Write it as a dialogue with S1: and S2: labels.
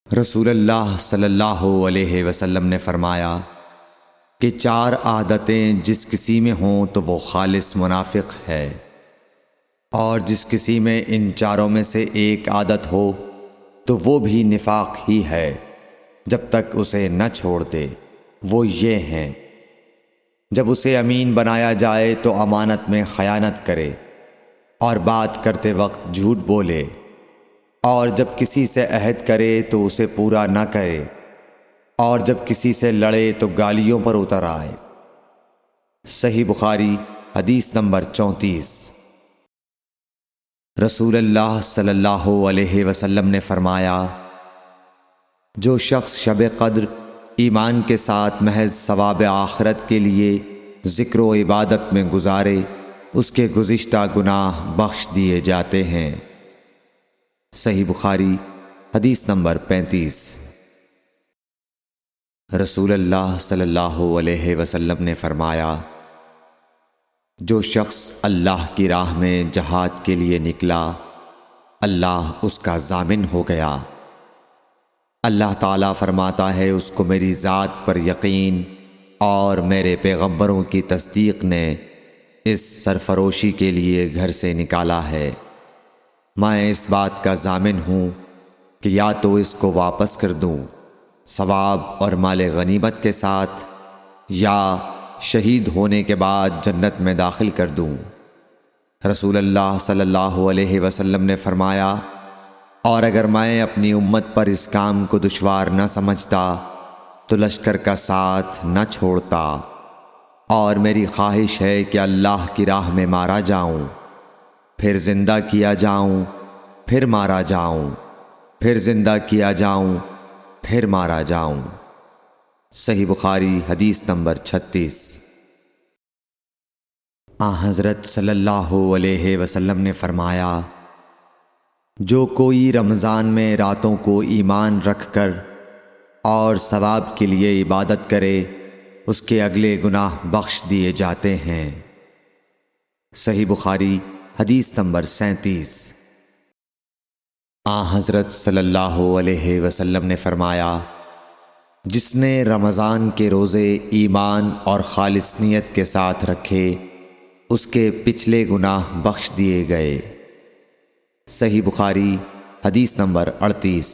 S1: رسول اللہ صلی اللہ علیہ وسلم نے فرمایا کہ 4 عادتیں جس کسی میں ہوں تو وہ خالص منافق ہے، اور جس کسی میں ان 4 میں سے ایک عادت ہو تو وہ بھی نفاق ہی ہے جب تک اسے نہ چھوڑ دے۔ وہ یہ ہیں: جب اسے امین بنایا جائے تو امانت میں خیانت کرے، اور بات کرتے وقت جھوٹ بولے، اور جب کسی سے عہد کرے تو اسے پورا نہ کرے، اور جب کسی سے لڑے تو گالیوں پر اتر آئے۔ صحیح بخاری حدیث نمبر 34۔ رسول اللہ صلی اللہ علیہ وسلم نے فرمایا، جو شخص شب قدر ایمان کے ساتھ محض ثواب آخرت کے لیے ذکر و عبادت میں گزارے، اس کے گزشتہ گناہ بخش دیے جاتے ہیں۔ صحیح بخاری حدیث نمبر 35۔ رسول اللہ صلی اللہ علیہ وسلم نے فرمایا، جو شخص اللہ کی راہ میں جہاد کے لیے نکلا، اللہ اس کا ضامن ہو گیا۔ اللہ تعالیٰ فرماتا ہے، اس کو میری ذات پر یقین اور میرے پیغمبروں کی تصدیق نے اس سرفروشی کے لیے گھر سے نکالا ہے۔ میں اس بات کا ضامن ہوں کہ یا تو اس کو واپس کر دوں ثواب اور مال غنیمت کے ساتھ، یا شہید ہونے کے بعد جنت میں داخل کر دوں۔ رسول اللہ صلی اللہ علیہ وسلم نے فرمایا، اور اگر میں اپنی امت پر اس کام کو دشوار نہ سمجھتا تو لشکر کا ساتھ نہ چھوڑتا، اور میری خواہش ہے کہ اللہ کی راہ میں مارا جاؤں، پھر زندہ کیا جاؤں، پھر مارا جاؤں، پھر زندہ کیا جاؤں، پھر مارا جاؤں۔ صحیح بخاری حدیث نمبر 36۔ حضرت صلی اللہ علیہ وسلم نے فرمایا، جو کوئی رمضان میں راتوں کو ایمان رکھ کر اور ثواب کے لیے عبادت کرے، اس کے اگلے گناہ بخش دیے جاتے ہیں۔ صحیح بخاری حدیث نمبر 37۔ حضرت صلی اللہ علیہ وسلم نے فرمایا، جس نے رمضان کے روزے ایمان اور خالص نیت کے ساتھ رکھے، اس کے پچھلے گناہ بخش دیے گئے۔ صحیح بخاری حدیث نمبر 38۔